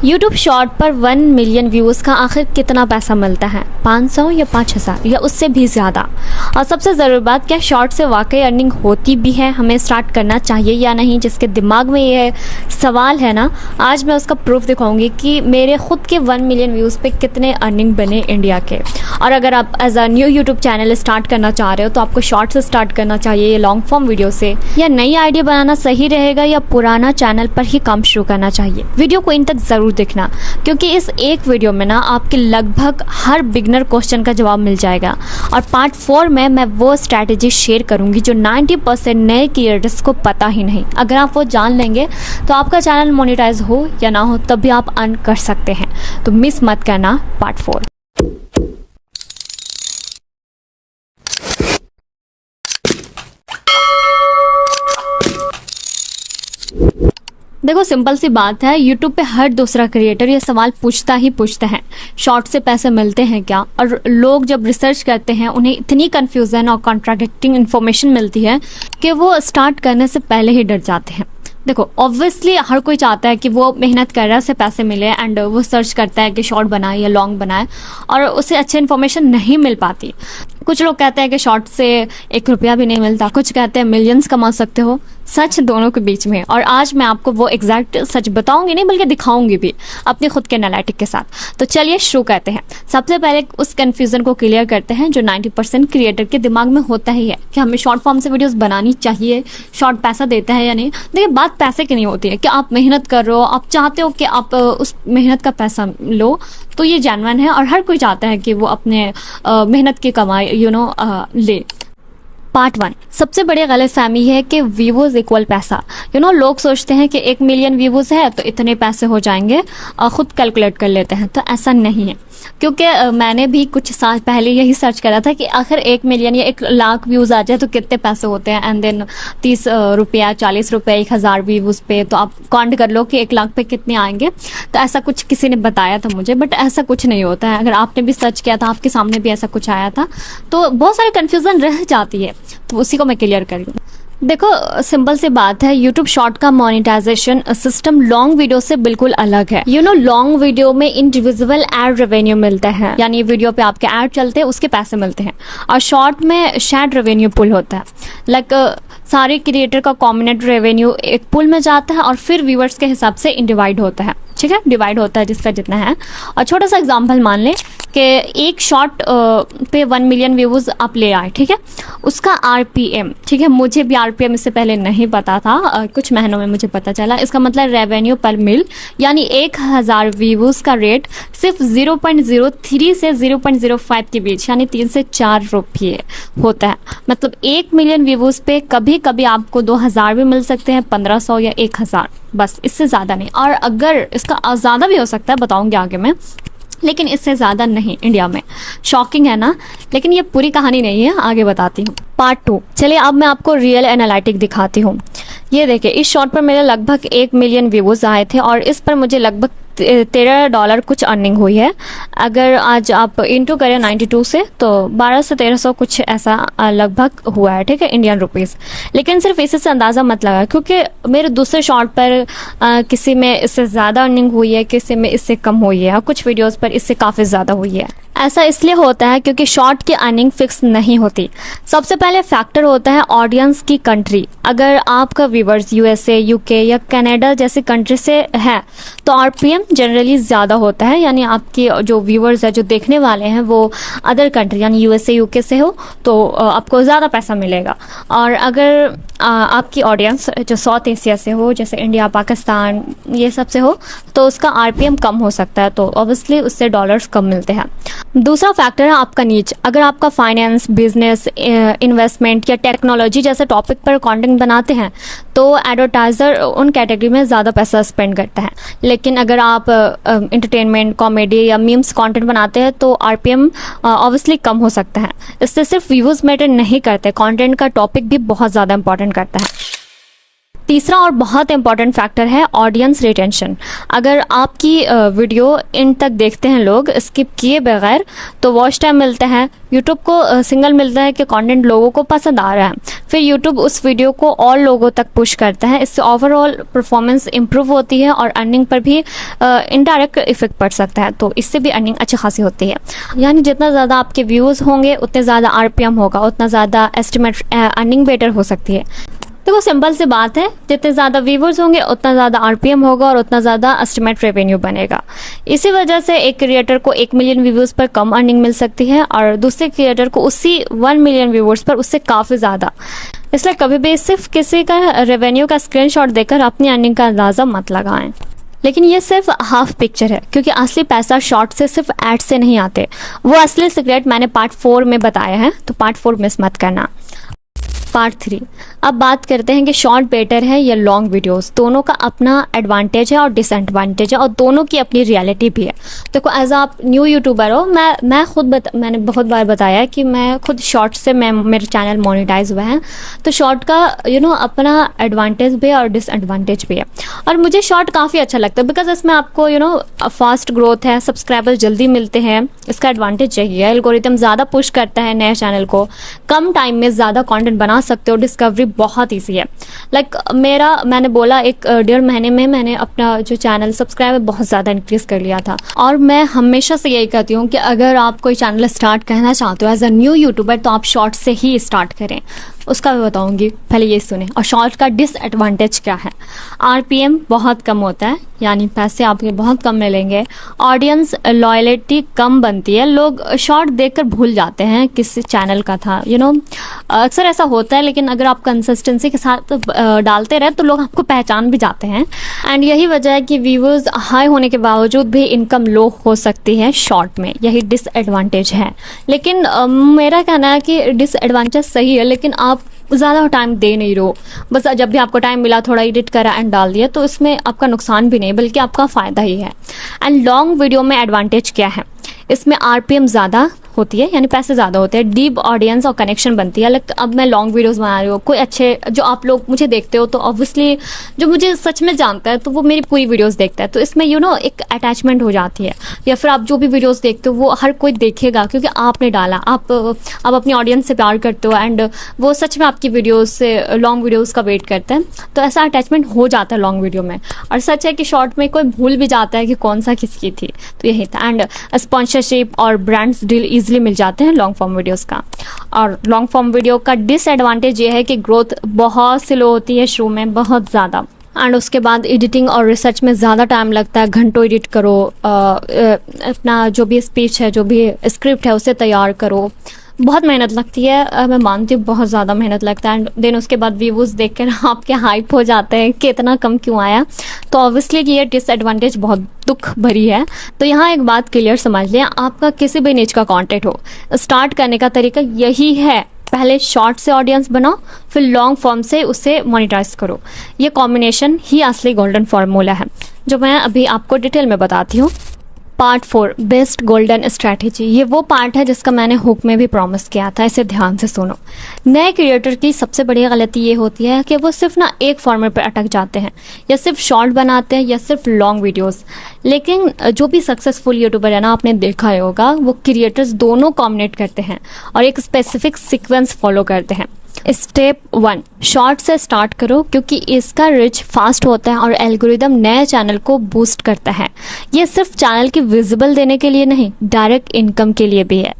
YouTube short पर 1 million views का आखिर कितना पैसा मिलता है? 500 या 5000 या उससे भी ज़्यादा? और सबसे ज़रूरी बात, क्या शॉर्ट से वाकई अर्निंग होती भी है? हमें स्टार्ट करना चाहिए या नहीं? जिसके दिमाग में ये सवाल है ना, आज मैं उसका प्रूफ दिखाऊंगी कि मेरे खुद के 1 मिलियन व्यूज़ पे कितने अर्निंग बने इंडिया के। और अगर आप as a new YouTube channel start करना चाह रहे हो तो आपको शॉर्ट से स्टार्ट करना चाहिए या लॉन्ग फॉर्म वीडियो से, या नई आइडिया बनाना सही रहेगा, या पुराना चैनल पर ही काम शुरू करना चाहिए? वीडियो को इन तक ज़रूर देखना, क्योंकि इस एक वीडियो में ना आपके लगभग हर बिगनर क्वेश्चन का जवाब मिल जाएगा। और पार्ट 4 में मैं वो स्ट्रैटेजी शेयर करूंगी जो 90% नए क्रिएटर्स को पता ही नहीं। अगर आप वो जान लेंगे तो आपका चैनल मोनेटाइज हो या ना हो तब भी आप अर्न कर सकते हैं। तो मिस मत करना पार्ट 4। देखो, सिंपल सी बात है, यूट्यूब पे हर दूसरा क्रिएटर ये सवाल पूछता ही पूछता है, शॉर्ट से पैसे मिलते हैं क्या? और लोग जब रिसर्च करते हैं उन्हें इतनी कंफ्यूजन और कॉन्ट्राडिक्टिंग इन्फॉर्मेशन मिलती है कि वो स्टार्ट करने से पहले ही डर जाते हैं। देखो, ऑब्वियसली हर कोई चाहता है कि वो मेहनत कर रहा है, उसे पैसे मिले, एंड वो सर्च करता है कि शॉर्ट बनाए या लॉन्ग बनाए, और उसे अच्छी इन्फॉर्मेशन नहीं मिल पाती। कुछ लोग कहते हैं कि शॉर्ट से 1 रुपया भी नहीं मिलता, कुछ कहते हैं मिलियंस कमा सकते हो। सच दोनों के बीच में, और आज मैं आपको वो एग्जैक्ट सच बताऊंगी नहीं बल्कि दिखाऊंगी भी अपने खुद के एनालिटिक के साथ। तो चलिए शुरू करते हैं। सबसे पहले उस कंफ्यूजन को क्लियर करते हैं जो 90% क्रिएटर के दिमाग में होता ही है कि हमें शॉर्ट फॉर्म से वीडियोस बनानी चाहिए, शॉर्ट पैसा देता है या नहीं। देखिए, बात पैसे की नहीं होती है कि आप मेहनत कर रहे हो, आप चाहते हो कि आप उस मेहनत का पैसा लो, तो ये जेन्युइन है और हर कोई चाहता है कि वो अपने मेहनत की कमाई ले। पार्ट 1, सबसे बड़ी गलतफहमी है कि व्यूज इक्वल पैसा। लोग सोचते हैं कि 1 मिलियन व्यूज है तो इतने पैसे हो जाएंगे, खुद कैलकुलेट कर लेते हैं। तो ऐसा नहीं है, क्योंकि मैंने भी कुछ साल पहले यही सर्च करा था कि आखिर 1 मिलियन या 1 लाख व्यूज आ जाए तो कितने पैसे होते हैं, एंड देन 30 रुपया, 40 रुपये, 1000 व्यूज पे, तो आप काउंट कर लो कि 1 लाख पे कितने आएंगे। तो ऐसा कुछ किसी ने बताया था मुझे, बट ऐसा कुछ नहीं होता है। अगर आपने भी सर्च किया था, आपके सामने भी ऐसा कुछ आया था, तो बहुत सारी कन्फ्यूजन रह जाती है, तो उसी को मैं क्लियर कर लूँ। देखो, सिंपल सी बात है, यूट्यूब शॉर्ट का मोनेटाइजेशन सिस्टम लॉन्ग वीडियो से बिल्कुल अलग है। लॉन्ग वीडियो में इंडिविजुअल एड रेवेन्यू मिलता है, यानी वीडियो पे आपके एड चलते हैं उसके पैसे मिलते हैं, और शॉर्ट में शेयर्ड रेवेन्यू पुल होता है। लाइक सारे क्रिएटर का कॉम्बिनेट रेवेन्यू एक पुल में जाता है और फिर व्यूअर्स के हिसाब से डिवाइड होता है। ठीक है, डिवाइड होता है जिसका जितना है। और छोटा सा एग्जांपल मान लें कि एक शॉर्ट पे 1 मिलियन व्यूज आप ले आए, ठीक है, उसका आरपीएम, ठीक है, मुझे भी आरपीएम इससे पहले नहीं पता था, कुछ महीनों में मुझे पता चला। इसका मतलब रेवेन्यू पर मिल, यानी 1000 व्यूज का रेट सिर्फ 0.03 से 0.05 के बीच, यानी 3 से 4 रुपये होता है। मतलब 1 मिलियन व्यूज पे कभी कभी आपको 2000 भी मिल सकते हैं, 1500 या 1000, बस, इससे ज़्यादा नहीं। और अगर इसका ज़्यादा भी हो सकता है, बताऊंगी आगे मैं, लेकिन इससे ज़्यादा नहीं इंडिया में। शॉकिंग है ना? लेकिन ये पूरी कहानी नहीं है, आगे बताती हूँ। पार्ट 2, चलिए अब मैं आपको रियल एनालिटिक दिखाती हूँ। ये देखिए, इस शॉर्ट पर मेरे लगभग 1 मिलियन व्यूज़ आए थे और इस पर मुझे लगभग $13 कुछ अर्निंग हुई है। अगर आज आप इंटू करें 92 से तो 1200 से 1300 कुछ ऐसा लगभग हुआ है, ठीक है, इंडियन रुपीस। लेकिन सिर्फ इससे अंदाज़ा मत लगा, क्योंकि मेरे दूसरे शॉर्ट पर किसी में इससे ज़्यादा अर्निंग हुई है, किसी में इससे कम हुई है, और कुछ वीडियोस पर इससे काफ़ी ज़्यादा हुई है। ऐसा इसलिए होता है क्योंकि शॉर्ट की अर्निंग फिक्स नहीं होती। सबसे पहले फैक्टर होता है ऑडियंस की कंट्री। अगर आपका व्यूवर्स यूएसए, यूके या कनाडा जैसी कंट्री से है तो आरपीएम जनरली ज़्यादा होता है, यानी आपके जो व्यूवर्स है, जो देखने वाले हैं, वो अदर कंट्री यानी यूएसए, यूके से हो तो आपको ज़्यादा पैसा मिलेगा। और अगर आपकी ऑडियंस जो साउथ एशिया से हो, जैसे इंडिया, पाकिस्तान, ये सब से हो, तो उसका आरपीएम कम हो सकता है, तो ऑब्वियसली उससे डॉलर्स कम मिलते हैं। दूसरा फैक्टर है आपका नीच। अगर आपका फाइनेंस, बिजनेस, इन्वेस्टमेंट या टेक्नोलॉजी जैसे टॉपिक पर कंटेंट बनाते हैं तो एडवर्टाइजर उन कैटेगरी में ज़्यादा पैसा स्पेंड करता है। लेकिन अगर आप एंटरटेनमेंट, कॉमेडी या मीम्स कंटेंट बनाते हैं तो आरपीएम ऑब्वियसली कम हो सकता है। इससे सिर्फ व्यूज मैटर नहीं करते, कंटेंट का टॉपिक भी बहुत ज़्यादा इंपॉर्टेंट करता है। तीसरा और बहुत इंपॉर्टेंट फैक्टर है ऑडियंस रिटेंशन। अगर आपकी वीडियो इन तक देखते हैं लोग स्किप किए बगैर, तो वॉच टाइम मिलता है, यूट्यूब को सिग्नल मिलता है कि कंटेंट लोगों को पसंद आ रहा है, फिर यूट्यूब उस वीडियो को और लोगों तक पुश करता है। इससे ओवरऑल परफॉर्मेंस इंप्रूव होती है और अर्निंग पर भी इनडायरेक्ट इफेक्ट पड़ सकता है, तो इससे भी अर्निंग अच्छी खासी होती है। यानी जितना ज़्यादा आपके व्यूज़ होंगे उतने ज़्यादा आरपीएम होगा, उतना ज़्यादा एस्टिमेट अर्निंग बेटर हो सकती है। तो वो सिंपल सी बात है, जितने ज़्यादा व्यूवर्स होंगे उतना ज़्यादा आरपीएम होगा और उतना ज़्यादा एस्टिमेट रेवेन्यू बनेगा। इसी वजह से एक क्रिएटर को 1 मिलियन व्यूवर्स पर कम अर्निंग मिल सकती है और दूसरे क्रिएटर को उसी 1 मिलियन व्यूवर्स पर उससे काफ़ी ज़्यादा। इसलिए कभी भी सिर्फ किसी का रेवेन्यू का स्क्रीनशॉट देकर अपनी अर्निंग का अंदाज़ा मत लगाएं। लेकिन ये सिर्फ हाफ पिक्चर है, क्योंकि असली पैसा शॉर्ट से सिर्फ एड से नहीं आते। वो असली सीक्रेट मैंने पार्ट 4 में बताया है, तो पार्ट 4 मिस मत करना। पार्ट 3, अब बात करते हैं कि शॉर्ट बेटर है या लॉन्ग वीडियोस। दोनों का अपना एडवांटेज है और डिसएडवांटेज है और दोनों की अपनी रियलिटी भी है। देखो एज आप न्यू यूट्यूबर हो, मैंने बहुत बार बताया है कि मैं खुद शॉर्ट से मेरे चैनल मोनेटाइज हुए हैं, तो शॉर्ट का अपना एडवांटेज भी है और डिसएडवांटेज भी है। और मुझे शॉर्ट काफ़ी अच्छा लगता है बिकॉज इसमें आपको फास्ट ग्रोथ है, सब्सक्राइबर्स जल्दी मिलते हैं। इसका एडवांटेज यही है, एल्गोरिथम ज़्यादा पुश करता है नए चैनल को, कम टाइम में ज़्यादा कॉन्टेंट बना सकते हो, डिस्कवरी बहुत ईजी है। मैंने बोला 1-1.5 महीने में मैंने अपना जो चैनल सब्सक्राइबर बहुत ज़्यादा इंक्रीज कर लिया था। और मैं हमेशा से यही कहती हूँ कि अगर आप कोई चैनल स्टार्ट करना चाहते हो एज अ न्यू यूट्यूबर, तो आप शॉर्ट से ही स्टार्ट करें। उसका भी बताऊंगी, पहले ये सुने। और शॉर्ट का डिसएडवांटेज क्या है? आरपीएम बहुत कम होता है, यानी पैसे आपके बहुत कम मिलेंगे। ऑडियंस लॉयल्टी कम बनती है, लोग शॉर्ट देखकर भूल जाते हैं किस चैनल का था। अक्सर ऐसा होता है, लेकिन अगर आप कंसिस्टेंसी के साथ डालते रहे तो लोग आपको पहचान भी जाते हैं। एंड यही वजह है कि व्यूवर्स हाई होने के बावजूद भी इनकम लो हो सकती है शॉर्ट में, यही डिसएडवांटेज है। लेकिन मेरा कहना है कि डिसएडवांटेज सही है, लेकिन आप ज़्यादा टाइम दे नहीं रहो, बस जब भी आपको टाइम मिला थोड़ा एडिट करा एंड डाल दिया, तो इसमें आपका नुकसान भी नहीं बल्कि आपका फ़ायदा ही है। एंड लॉन्ग वीडियो में एडवांटेज क्या है? इसमें आरपीएम ज़्यादा होती है, यानी पैसे ज़्यादा होते हैं, डीप ऑडियंस और कनेक्शन बनती है। अब मैं लॉन्ग वीडियोस बना रही हूँ, कोई अच्छे जो आप लोग मुझे देखते हो, तो ऑब्वियसली जो मुझे सच में जानता है तो वो मेरी पूरी वीडियोस देखता है, तो इसमें एक अटैचमेंट हो जाती है। या फिर आप जो भी वीडियोस देखते हो वो हर कोई देखेगा क्योंकि आपने डाला, आप अपनी ऑडियंस से प्यार करते हो एंड वो सच में आपकी वीडियोज़ से लॉन्ग वीडियोज़ का वेट करते हैं, तो ऐसा अटैचमेंट हो जाता है लॉन्ग वीडियो में। और सच है कि शॉर्ट में कोई भूल भी जाता है कि कौन सा किसकी थी, तो यही था। एंड स्पॉन्सरशिप और ब्रांड्स डील ईजिली मिल जाते हैं लॉन्ग फॉर्म वीडियोस का। और लॉन्ग फॉर्म वीडियो का डिसएडवांटेज ये है कि ग्रोथ बहुत स्लो होती है शुरू में, बहुत ज़्यादा। एंड उसके बाद एडिटिंग और रिसर्च में ज़्यादा टाइम लगता है, घंटों एडिट करो, अपना जो भी स्पीच है, जो भी स्क्रिप्ट है उसे तैयार करो, बहुत मेहनत लगती है। मैं मानती हूँ बहुत ज़्यादा मेहनत लगता है। एंड देन उसके बाद व्यूज़ देख कर आपके हाइप हो जाते हैं कि इतना कम क्यों आया, तो ऑब्वियसली कि ये डिसएडवांटेज बहुत दुख भरी है। तो यहाँ एक बात क्लियर समझ लें, आपका किसी भी निच का कंटेंट हो, स्टार्ट करने का तरीका यही है, पहले शॉर्ट से ऑडियंस बनाओ, फिर लॉन्ग फॉर्म से उसे मोनेटाइज करो। ये कॉम्बिनेशन ही असली गोल्डन फार्मूला है, जो मैं अभी आपको डिटेल में बताती हूँ। Part 4, best golden strategy. ये वो पार्ट है जिसका मैंने हुक में भी प्रॉमिस किया था, इसे ध्यान से सुनो। नए क्रिएटर की सबसे बड़ी गलती ये होती है कि वो सिर्फ एक फॉर्मेट पर अटक जाते हैं, या सिर्फ शॉर्ट बनाते हैं या सिर्फ लॉन्ग वीडियोस। लेकिन जो भी सक्सेसफुल यूट्यूबर है ना, आपने देखा ही होगा, वो क्रिएटर्स दोनों कॉम्बिनेट करते हैं और एक स्पेसिफिक सीक्वेंस फॉलो करते हैं। स्टेप 1, शॉर्ट से स्टार्ट करो क्योंकि इसका रिच फास्ट होता है और एल्गोरिदम नए चैनल को बूस्ट करता है। ये सिर्फ चैनल की विजिबल देने के लिए नहीं, डायरेक्ट इनकम के लिए भी है।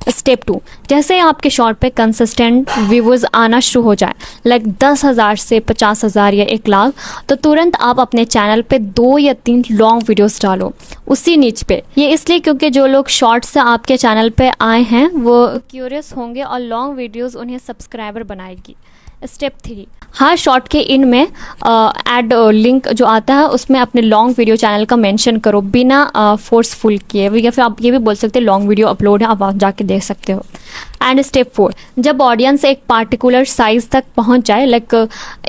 स्टेप 2, जैसे आपके शॉर्ट पे कंसिस्टेंट व्यूवर्स आना शुरू हो जाए, लाइक 10,000 से 50,000 या 1 लाख, तो तुरंत आप अपने चैनल पे 2 या 3 लॉन्ग वीडियोस डालो उसी नीच पे। ये इसलिए क्योंकि जो लोग शॉर्ट से आपके चैनल पे आए हैं वो क्यूरियस होंगे और लॉन्ग वीडियोस उन्हें सब्सक्राइबर बनाएगी। स्टेप 3, हर शॉर्ट के इन में ऐड लिंक जो आता है उसमें अपने लॉन्ग वीडियो चैनल का मेंशन करो बिना फोर्सफुल किए, या फिर आप ये भी बोल सकते हैं लॉन्ग वीडियो अपलोड है, आप जाके देख सकते हो। एंड स्टेप 4, जब ऑडियंस एक पार्टिकुलर साइज तक पहुंच जाए, लाइक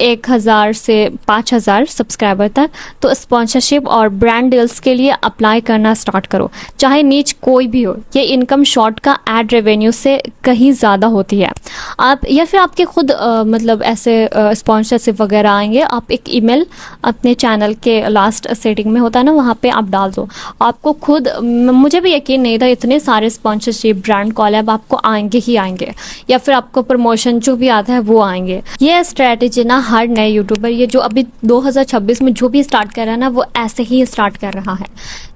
1000 से 5000 सब्सक्राइबर तक, तो स्पॉन्सरशिप और ब्रांड डील्स के लिए अप्लाई करना स्टार्ट करो, चाहे नीच कोई भी हो। ये इनकम शॉर्ट का एड रेवेन्यू से कहीं ज़्यादा होती है। आप या फिर आपके खुद मतलब ऐसे स्पॉन्सरशिप वगैरह आएंगे, आप एक ईमेल अपने चैनल के लास्ट सेटिंग में होता है ना, वहाँ पे आप डाल दो, आपको खुद, मुझे भी यकीन नहीं था, इतने सारे स्पॉन्सरशिप ब्रांड कॉलैब आपको आएंगे ही आएंगे, या फिर आपको प्रमोशन जो भी आता है वो आएंगे। ये स्ट्रैटेजी ना हर नए यूट्यूबर, ये जो अभी 2026 में जो भी स्टार्ट कर रहा है ना, वो ऐसे ही स्टार्ट कर रहा है।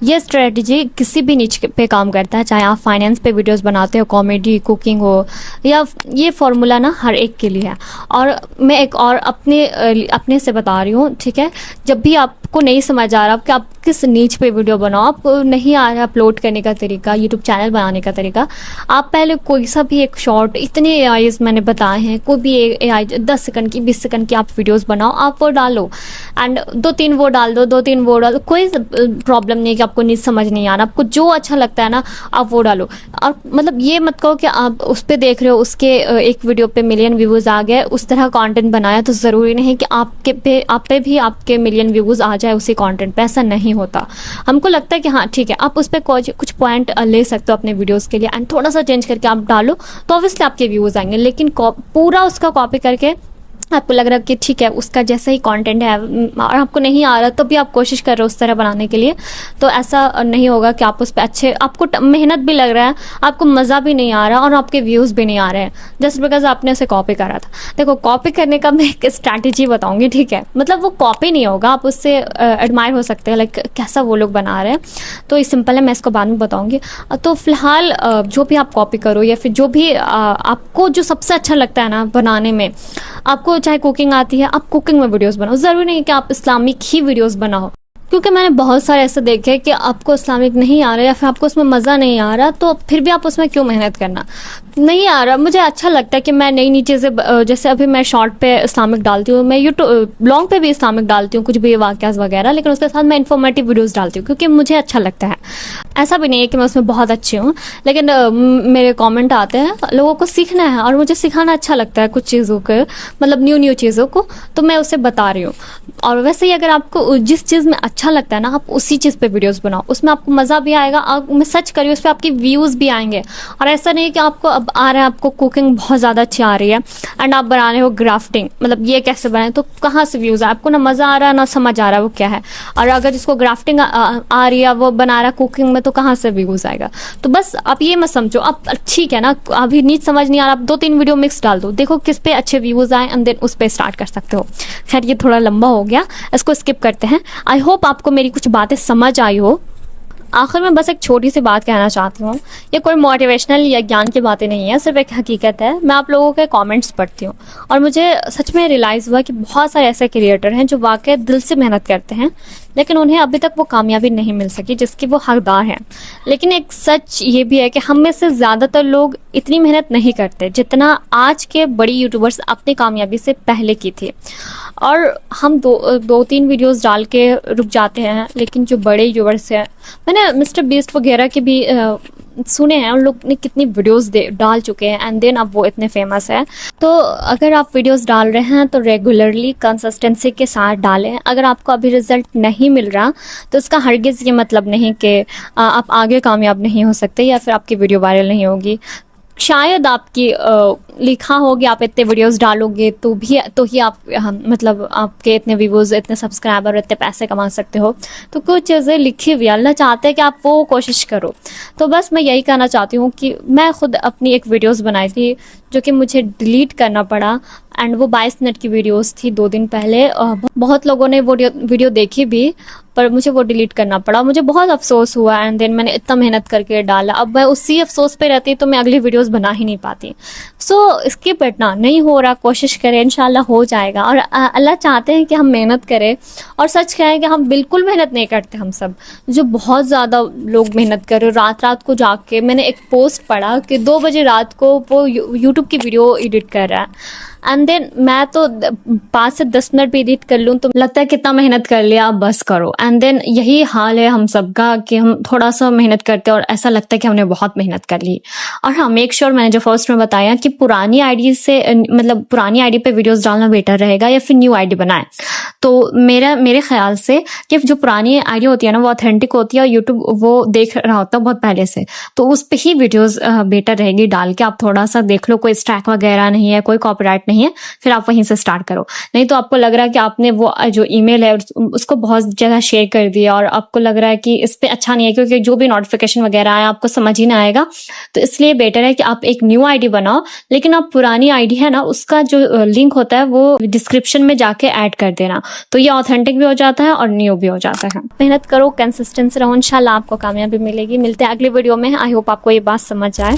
ये स्ट्रैटेजी किसी भी निच पे काम करता है, चाहे आप फाइनेंस पे वीडियोस बनाते हो, कॉमेडी, कुकिंग हो, या ये फॉर्मूला ना हर एक के लिए है। और मैं एक और अपने से बता रही हूँ, ठीक है, जब भी आपको नहीं समझ आ रहा कि आप किस नीच पे वीडियो बनाओ, आपको नहीं आ रहा अपलोड करने का तरीका, यूट्यूब चैनल बनाने का तरीका, आप पहले कोई सा भी एक शॉर्ट, इतने एआईज मैंने बताए हैं, कोई भी एआई 10 सेकंड की, 20 सेकंड की आप वीडियोस बनाओ, आप वो डालो, एंड 2-3 वो डाल दो, 2-3 वो डालो, कोई प्रॉब्लम नहीं है कि आपको नीच समझ नहीं आ रहा, आपको जो अच्छा लगता है ना आप वो डालो। और मतलब ये मत कहो कि आप उस पर देख रहे हो, उसके एक वीडियो पे मिलियन व्यूज़ आ गए, उस तरह कंटेंट बनाया, तो ज़रूरी नहीं कि आप पे भी आपके मिलियन व्यूज़ आ जाए उसी कंटेंट पे, ऐसा नहीं होता। हमको लगता है कि हाँ ठीक है, आप उस पर कुछ पॉइंट ले सकते हो अपने वीडियोस के लिए, एंड थोड़ा सा चेंज करके आप डालो, तो ऑब्वियसली आपके व्यूज़ आएंगे। लेकिन पूरा उसका कॉपी करके आपको लग रहा है कि ठीक है उसका जैसा ही कंटेंट है और आपको नहीं आ रहा, तो भी आप कोशिश कर रहे हो उस तरह बनाने के लिए, तो ऐसा नहीं होगा कि आप उस पर अच्छे, आपको मेहनत भी लग रहा है, आपको मज़ा भी नहीं आ रहा और आपके व्यूज़ भी नहीं आ रहे हैं, जस्ट बिकॉज आपने उसे कॉपी करा था। देखो, कॉपी करने का मैं एक स्ट्रैटेजी बताऊंगी, ठीक है, मतलब वो कॉपी नहीं होगा, आप उससे एडमायर हो सकते हैं, लाइक कैसा वो लोग बना रहे हैं, तो ये सिंपल है, मैं इसको बाद में बताऊँगी। तो फिलहाल जो भी आप कॉपी करो, या फिर जो भी आपको जो सबसे अच्छा लगता है ना बनाने में, आपको चाहे कुकिंग आती है, आप कुकिंग में वीडियोस बनाओ, ज़रूरी नहीं कि आप इस्लामिक ही वीडियोस बनाओ, क्योंकि मैंने बहुत सारे ऐसे देखे कि आपको इस्लामिक नहीं आ रहा या फिर आपको उसमें मज़ा नहीं आ रहा, तो फिर भी आप उसमें क्यों मेहनत करना। नहीं आ रहा, मुझे अच्छा लगता है कि मैं नई नई चीज़ें, जैसे अभी मैं शॉर्ट पे इस्लामिक डालती हूँ, मैं यूट्यूब लॉन्ग पे भी इस्लामिक डालती हूँ, कुछ भी वाक़यात वगैरह, लेकिन उसके साथ मैं इन्फॉर्मेटिव वीडियोस डालती हूँ क्योंकि मुझे अच्छा लगता है। ऐसा भी नहीं है कि मैं उसमें बहुत अच्छी हूँ, लेकिन मेरे कमेंट आते हैं, लोगों को सीखना है और मुझे सिखाना अच्छा लगता है कुछ चीज़ों को, मतलब न्यू चीज़ों को, तो मैं उसे बता रही हूँ। और वैसे ही अगर आपको जिस चीज़ में अच्छा लगता है ना, आप उसी चीज़ पे वीडियोस बनाओ, उसमें आपको मज़ा भी आएगा, और मैं सच करी उस पर आपके व्यूज़ भी आएंगे। और ऐसा नहीं कि आपको अब आ रहा है, आपको कुकिंग बहुत ज़्यादा अच्छी आ रही है एंड आप बना रहे हो ग्राफ्टिंग, मतलब ये कैसे बनाए, तो कहाँ से व्यूज़ है, आपको ना मज़ा आ रहा है ना समझ आ रहा है वो क्या है। और अगर जिसको ग्राफ्टिंग आ रही है, वो बना रहा है कुकिंग में, तो कहाँ से व्यूज़ आएगा। तो बस आप ये मत समझो, आप ठीक है ना, अभी नीच समझ नहीं आ रहा, आप 2-3 वीडियो मिक्स डाल दो, देखो किस पे अच्छे व्यूज़ आए, एंड देन उस पर स्टार्ट कर सकते हो। खैर, ये थोड़ा लंबा हो गया, इसको स्किप करते हैं। आई होप आपको मेरी कुछ बातें समझ आई हो। आखिर में बस एक छोटी सी बात कहना चाहती हूँ, ये कोई मोटिवेशनल या ज्ञान की बातें नहीं है, सिर्फ एक हकीकत है। मैं आप लोगों के कमेंट्स पढ़ती हूँ और मुझे सच में रियलाइज़ हुआ कि बहुत सारे ऐसे क्रिएटर हैं जो वाकई दिल से मेहनत करते हैं, लेकिन उन्हें अभी तक वो कामयाबी नहीं मिल सकी जिसकी वो हकदार हैं। लेकिन एक सच ये भी है कि हम में से ज़्यादातर लोग इतनी मेहनत नहीं करते जितना आज के बड़ी यूट्यूबर्स अपनी कामयाबी से पहले की थी। और हम 2-3 वीडियोस डाल के रुक जाते हैं, लेकिन जो बड़े यूट्यूबर्स हैं, मैंने मिस्टर बीस्ट वगैरह के भी सुने हैं, उन लोग ने कितनी वीडियोस डाल चुके हैं, एंड देन अब वो इतने फेमस है। तो अगर आप वीडियोस डाल रहे हैं तो रेगुलरली कंसिस्टेंसी के साथ डालें। अगर आपको अभी रिजल्ट नहीं मिल रहा तो इसका हरगिज़ ये मतलब नहीं कि आप आगे कामयाब नहीं हो सकते या फिर आपकी वीडियो वायरल नहीं होगी। शायद आपकी लिखा हो कि आप इतने वीडियोस डालोगे तो ही आप मतलब आपके इतने व्यूज़, इतने सब्सक्राइबर, इतने पैसे कमा सकते हो। तो कुछ चीज़ें लिखी हुई, अल्लाह चाहते हैं कि आप वो कोशिश करो। तो बस मैं यही कहना चाहती हूँ कि मैं खुद अपनी एक वीडियोस बनाई थी जो कि मुझे डिलीट करना पड़ा, एंड वो 22 मिनट की वीडियोस थी 2 दिन पहले। बहुत लोगों ने वो वीडियो देखी भी, पर मुझे वो डिलीट करना पड़ा, मुझे बहुत अफसोस हुआ। एंड देन मैंने इतना मेहनत करके डाला, अब मैं उसी अफसोस पे रहती तो मैं अगली वीडियोस बना ही नहीं पाती। सो इसकी बटना नहीं हो रहा, कोशिश करें, इंशाल्लाह हो जाएगा। और अल्लाह चाहते हैं कि हम मेहनत करें, और सच कहें कि हम बिल्कुल मेहनत नहीं करते। हम सब जो बहुत ज़्यादा लोग मेहनत कर रहे, रात को जाके, मैंने एक पोस्ट पढ़ा कि 2 बजे रात को वो यूट्यूब की वीडियो एडिट कर रहा है, एंड देन मैं तो 5 से 10 मिनट भी एडिट कर लूँ तो लगता है कितना मेहनत कर लिया, अब बस करो। एंड देन यही हाल है हम सबका कि हम थोड़ा सा मेहनत करते हैं और ऐसा लगता है कि हमने बहुत मेहनत कर ली। और हाँ, मेक श्योर मैंने जो फर्स्ट में बताया कि पुरानी आईडी से मतलब पुरानी आईडी पे वीडियोस डालना बेटर रहेगा या फिर न्यू आईडी बनाएं। तो मेरे ख्याल से कि जो पुरानी आईडी होती है ना वो ऑथेंटिक होती है और यूट्यूब वो देख रहा होता है बहुत पहले से, तो उस पे ही वीडियोस बेटर रहेगी डाल के। आप थोड़ा सा देख लो कोई स्ट्राइक वगैरह नहीं है, कोई कॉपीराइट नहीं है, फिर आप वहीं से स्टार्ट करो। नहीं तो आपको लग रहा है कि आपने वो जो ईमेल है उसको बहुत जगह शेयर कर दिया और आपको लग रहा है कि इस पे अच्छा नहीं है, क्योंकि जो भी नोटिफिकेशन वगैरह आए आपको समझ ही ना आएगा। तो इसलिए बेटर है कि आप एक न्यू आईडी बनाओ, लेकिन आप पुरानी आईडी है ना उसका जो लिंक होता है वो डिस्क्रिप्शन में जाके ऐड कर देना, तो ये ऑथेंटिक भी हो जाता है और न्यू भी हो जाता है। मेहनत करो, कंसिस्टेंस रहो, इंशाल्लाह आपको कामयाबी मिलेगी। मिलते हैं अगली वीडियो में। आई होप आपको ये बात समझ आए।